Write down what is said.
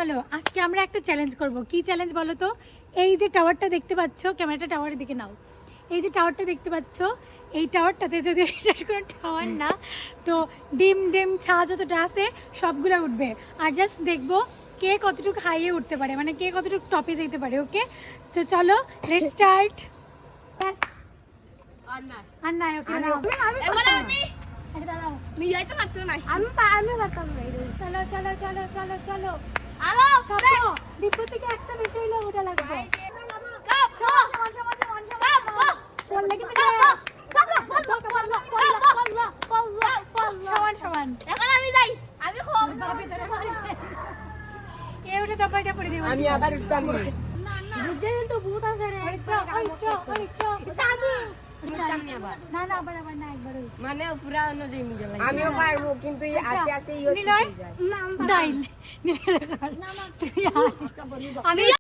চলো আজকে আমরা একটা চ্যালেঞ্জ করব। কি চ্যালেঞ্জ বলো তো? এই যে টাওয়ারটা দেখতে পাচ্ছ, ক্যামেরাটা টাওয়ারের দিকে নাও। এই যে টাওয়ারটা দেখতে পাচ্ছ, এই টাওয়ারটাতে যদি এটা কোনো টাওয়ার না, তো ডিম ডিম ছা যতটা আছে সবগুলো উঠবে। আর জাস্ট দেখবো কে কতটুকু হাইয়ে উঠতে পারে, মানে কে কতটুকু টপে যেতে পারে। ওকে, তো চলো লেটস স্টার্ট। আর নাই ওকে নাও। চলো চলো চলো চলো চলো। ডিপো থেকে একটা বেশি হইলে ওটা লাগবে। সমান সমান। এ উঠে দবাইটা পড়ে যাবে। আমি আবার উঠতাম না। না না আবার আবার না একবার মানে পুরা অন্য জিনিস আমিও পারবো কিন্তু আস্তে আস্তে আমি